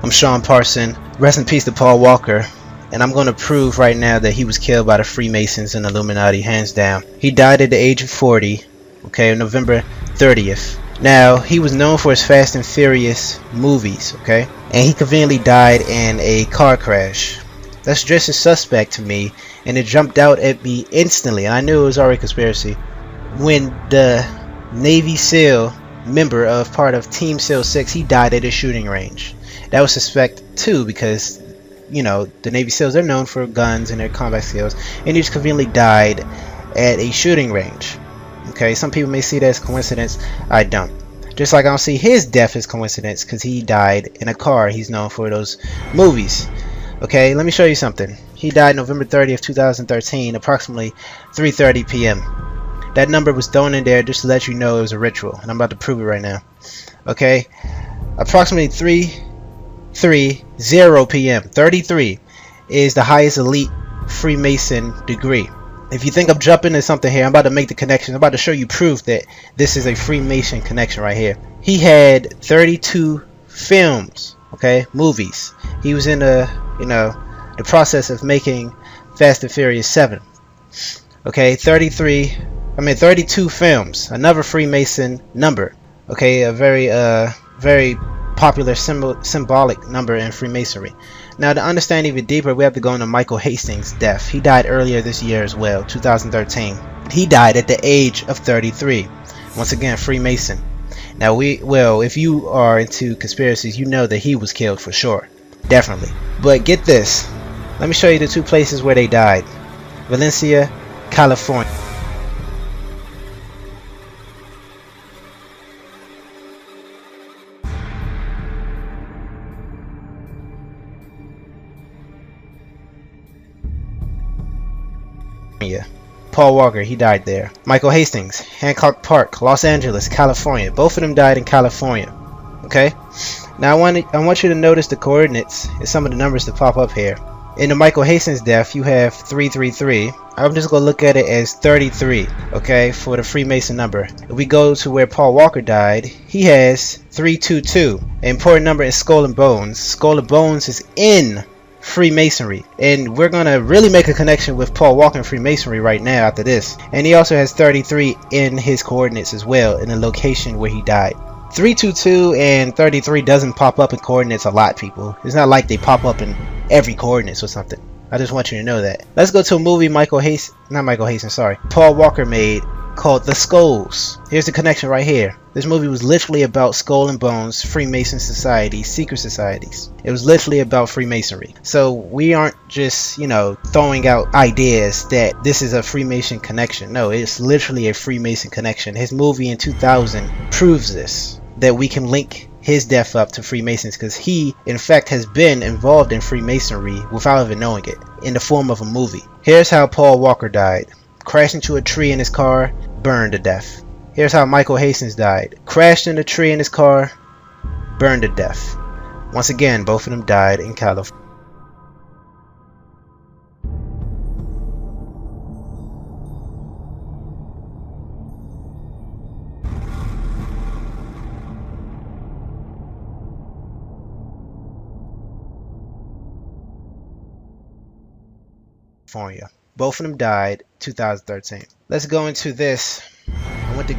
I'm Sean Parson. Rest in peace to Paul Walker. And I'm going to prove right now that he was killed by the Freemasons and Illuminati, hands down. He died at the age of 40, okay, November 30th. Now, he was known for his Fast and Furious movies, okay? And he conveniently died in a car crash. That's just as suspect to me, and it jumped out at me instantly, and I knew it was already a conspiracy, when the Navy SEAL member of part of Team SEAL 6, he died at a shooting range. That was suspect too, because you know, the Navy SEALs, they're known for guns and their combat skills, and he just conveniently died at a shooting range. Okay, some people may see that as coincidence. I don't. Just like I don't see his death as coincidence, because he died in a car. He's known for those movies. Okay, let me show you something. He died November 30th, 2013, approximately 3:30 p.m. That number was thrown in there just to let you know it was a ritual, and I'm about to prove it right now. Okay, approximately 3:30 p.m. 33 is the highest elite Freemason degree. If you think I'm jumping into something here, I'm about to make the connection. I'm about to show you proof that this is a Freemason connection right here. He had 32 films, okay, movies. He was in the process of making Fast and Furious 7. Okay, 32 films, another Freemason number. Okay, a very popular symbolic number in Freemasonry. Now, to understand even deeper, we have to go into Michael Hastings' death. He died earlier this year as well, 2013. He died at the age of 33. Once again, Freemason. Now, if you are into conspiracies, you know that he was killed for sure. Definitely. But get this. Let me show you the two places where they died. Valencia, California. Paul Walker, he died there. Michael Hastings, Hancock Park, Los Angeles, California. Both of them died in California. Okay? Now I want you to notice the coordinates and some of the numbers that pop up here. In the Michael Hastings death, you have 333. I'm just going to look at it as 33, okay, for the Freemason number. If we go to where Paul Walker died, he has 322. An important number is Skull and Bones. Skull and Bones is in Freemasonry, and we're gonna really make a connection with Paul Walker and Freemasonry right now after this. And he also has 33 in his coordinates as well, in the location where he died. 322 and 33 doesn't pop up in coordinates a lot, people. It's not like they pop up in every coordinates or something. I just want you to know that. Let's go to a movie Paul Walker made, called The Skulls. Here's the connection right here. This movie was literally about Skull and Bones, Freemason societies, secret societies. It was literally about Freemasonry. So we aren't just, throwing out ideas that this is a Freemason connection. No, it's literally a Freemason connection. His movie in 2000 proves this, that we can link his death up to Freemasons, because he, in fact, has been involved in Freemasonry without even knowing it, in the form of a movie. Here's how Paul Walker died. Crashed into a tree in his car, burned to death. Here's how Michael Hastings died. Crashed in a tree in his car, burned to death. Once again, both of them died in California. Both of them died 2013. Let's go into this. I went to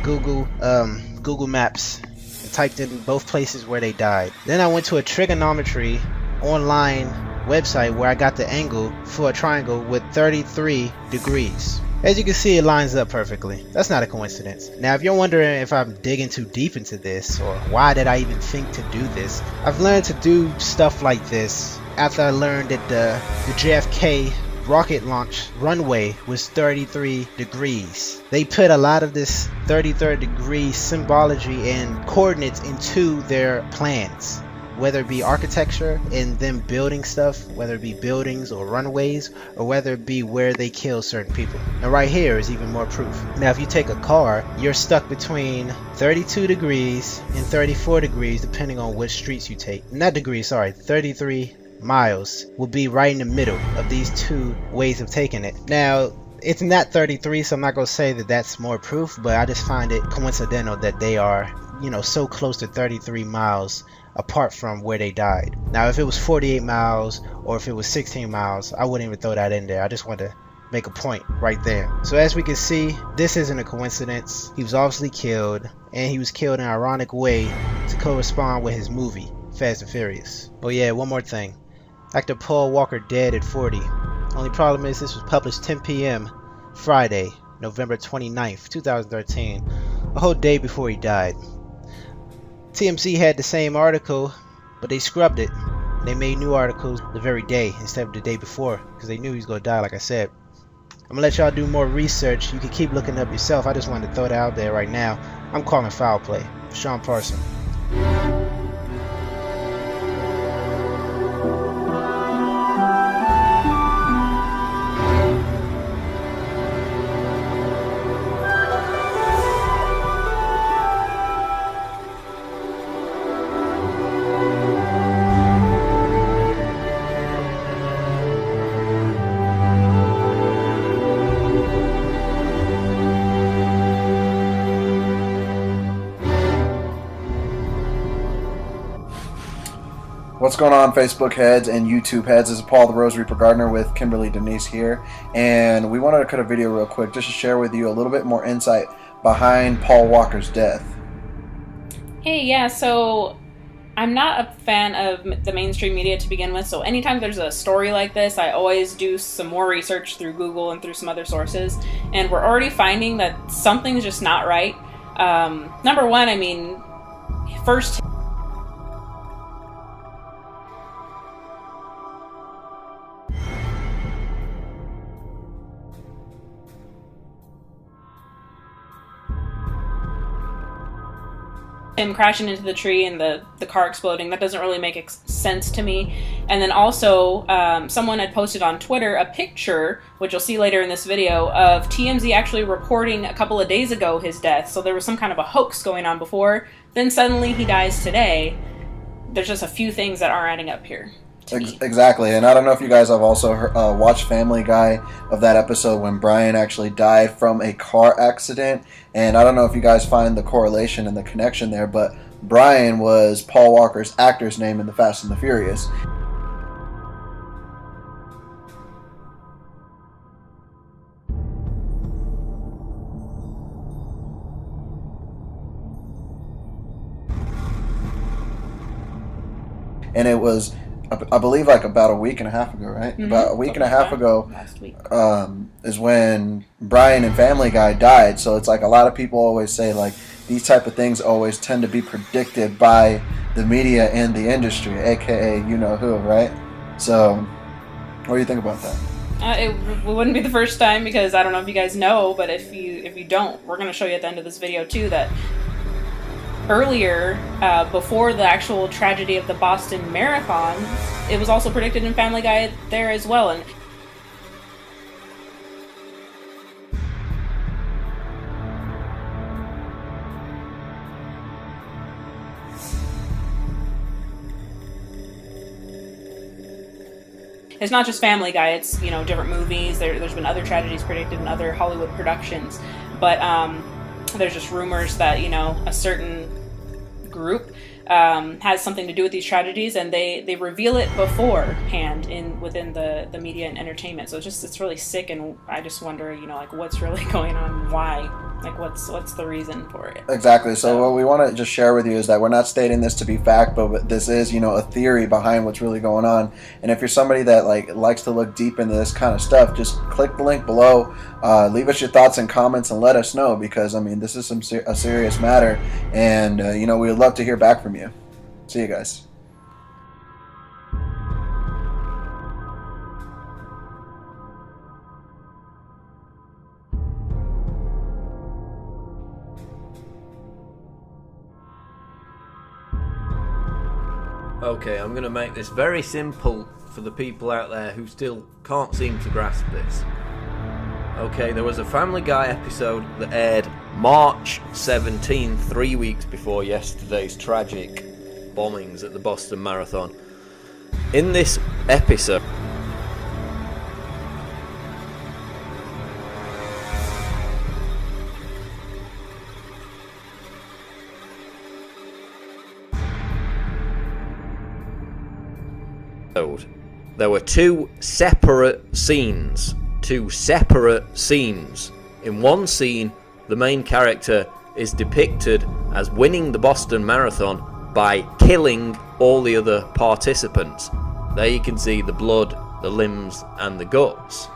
Google Maps and typed in both places where they died. Then I went to a trigonometry online website where I got the angle for a triangle with 33 degrees. As you can see, it lines up perfectly. That's not a coincidence. Now, if you're wondering if I'm digging too deep into this, or why did I even think to do this, I've learned to do stuff like this after I learned that the JFK rocket launch runway was 33 degrees. They put a lot of this 33rd degree symbology and coordinates into their plans, whether it be architecture and them building stuff, whether it be buildings or runways, or whether it be where they kill certain people. And right here is even more proof. Now, if you take a car, you're stuck between 32 degrees and 34 degrees depending on which streets you take. Not degrees, sorry, 33 miles will be right in the middle of these two ways of taking it. Now, it's not 33, so I'm not going to say that that's more proof, but I just find it coincidental that they are so close to 33 miles apart from where they died. Now, if it was 48 miles or if it was 16 miles, I wouldn't even throw that in there. I just wanted to make a point right there. So as we can see, this isn't a coincidence. He was obviously killed, and he was killed in an ironic way to correspond with his movie, Fast and Furious. Oh yeah, one more thing. Actor Paul Walker dead at 40. Only problem is this was published 10 p.m. Friday, November 29th, 2013, a whole day before he died. TMZ had the same article, but they scrubbed it. They made new articles the very day instead of the day before because they knew he was going to die, like I said. I'm going to let y'all do more research. You can keep looking up yourself. I just wanted to throw that out there right now. I'm calling foul play. Sean Parson. What's going on, Facebook heads and YouTube heads? This is Paul the Rose Reaper Gardener with Kimberly Denise here, and we wanted to cut a video real quick just to share with you a little bit more insight behind Paul Walker's death. Hey, yeah, so I'm not a fan of the mainstream media to begin with, so anytime there's a story like this, I always do some more research through Google and through some other sources, and we're already finding that something's just not right. Number one, I mean, first... him crashing into the tree and the car exploding, that doesn't really make sense to me. And then also, someone had posted on Twitter a picture, which you'll see later in this video, of TMZ actually reporting a couple of days ago his death. So there was some kind of a hoax going on before, then suddenly he dies today. There's just a few things that aren't adding up here. Exactly, and I don't know if you guys have also watched Family Guy of that episode when Brian actually died from a car accident, and I don't know if you guys find the correlation and the connection there, but Brian was Paul Walker's actor's name in The Fast and the Furious. And it was, I believe, like about a week and a half ago, right? Mm-hmm. About a week and a half ago, last week, is when Brian and Family Guy died. So it's like a lot of people always say, like, these type of things always tend to be predicted by the media and the industry, aka you know who, right? So, what do you think about that? It wouldn't be the first time, because I don't know if you guys know, but if you don't, we're going to show you at the end of this video too that earlier, before the actual tragedy of the Boston Marathon, it was also predicted in Family Guy there as well. And it's not just Family Guy, it's, different movies. There's been other tragedies predicted in other Hollywood productions. But there's just rumors that, a certain group has something to do with these tragedies, and they reveal it beforehand within the media and entertainment. So it's really sick, and I just wonder, like, what's really going on, why, like, what's the reason for it? Exactly. So what we want to just share with you is that we're not stating this to be fact, but this is, a theory behind what's really going on. And if you're somebody that likes to look deep into this kind of stuff, just click the link below, leave us your thoughts and comments, and let us know, because this is a serious matter, and we would love to hear back from you. See you guys. Okay, I'm going to make this very simple for the people out there who still can't seem to grasp this. Okay, there was a Family Guy episode that aired March 17, 3 weeks before yesterday's tragic bombings at the Boston Marathon. In this episode, There were two separate scenes. In one scene, the main character is depicted as winning the Boston Marathon by killing all the other participants. There you can see the blood, the limbs, and the guts.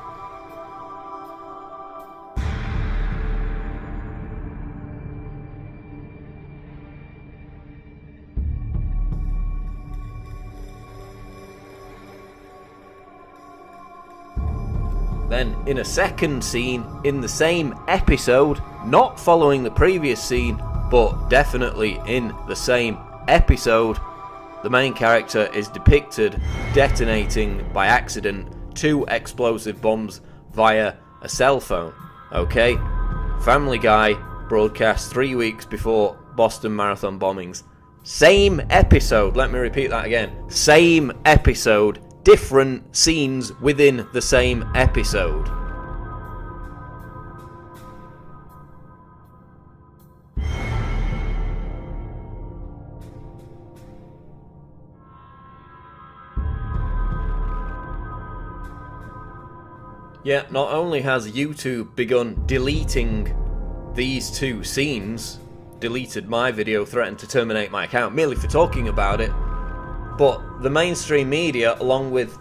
Then, in a second scene in the same episode, not following the previous scene, but definitely in the same episode, the main character is depicted detonating by accident 2 explosive bombs via a cell phone. Okay? Family Guy broadcast 3 weeks before Boston Marathon bombings. Same episode, let me repeat that again. Same episode. Different scenes within the same episode. Yeah, not only has YouTube begun deleting these 2 scenes, deleted my video, threatened to terminate my account merely for talking about it, but the mainstream media, along with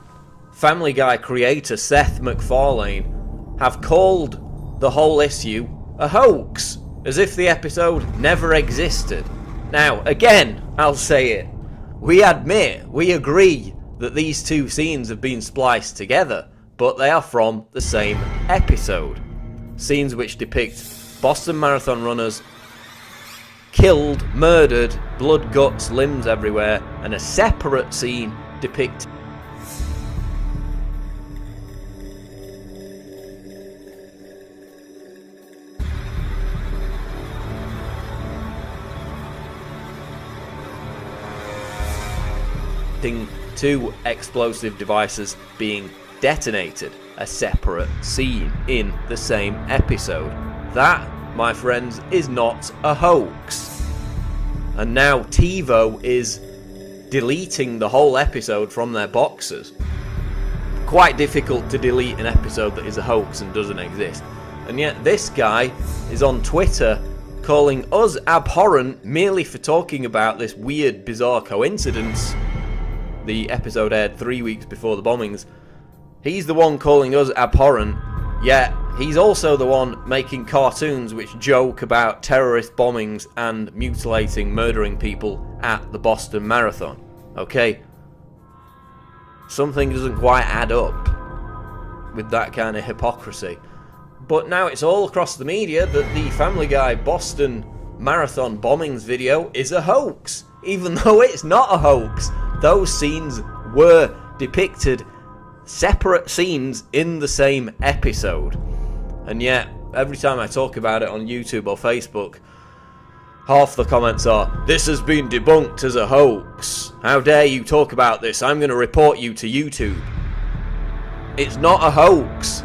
Family Guy creator Seth MacFarlane, have called the whole issue a hoax, as if the episode never existed. Now, again, I'll say it. We agree that these 2 scenes have been spliced together, but they are from the same episode. Scenes which depict Boston Marathon runners killed, murdered, blood, guts, limbs everywhere, and a separate scene depicting two explosive devices being detonated. A separate scene in the same episode. That, my friends, is not a hoax. And now TiVo is deleting the whole episode from their boxes. Quite difficult to delete an episode that is a hoax and doesn't exist. And yet this guy is on Twitter calling us abhorrent merely for talking about this weird, bizarre coincidence. The episode aired 3 weeks before the bombings. He's the one calling us abhorrent, yet he's also the one making cartoons which joke about terrorist bombings and mutilating, murdering people at the Boston Marathon. Okay? Something doesn't quite add up with that kind of hypocrisy. But now it's all across the media that the Family Guy Boston Marathon bombings video is a hoax, even though it's not a hoax. Those scenes were depicted, separate scenes in the same episode. And yet, every time I talk about it on YouTube or Facebook, half the comments are, "This has been debunked as a hoax. How dare you talk about this? I'm going to report you to YouTube." It's not a hoax.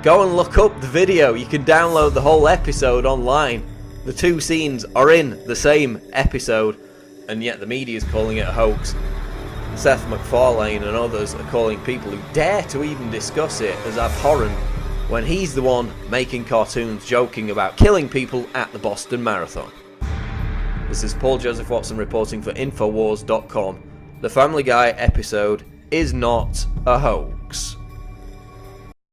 Go and look up the video. You can download the whole episode online. The 2 scenes are in the same episode, and yet the media is calling it a hoax. Seth MacFarlane and others are calling people who dare to even discuss it as abhorrent, when he's the one making cartoons joking about killing people at the Boston Marathon. This is Paul Joseph Watson reporting for Infowars.com. The Family Guy episode is not a hoax.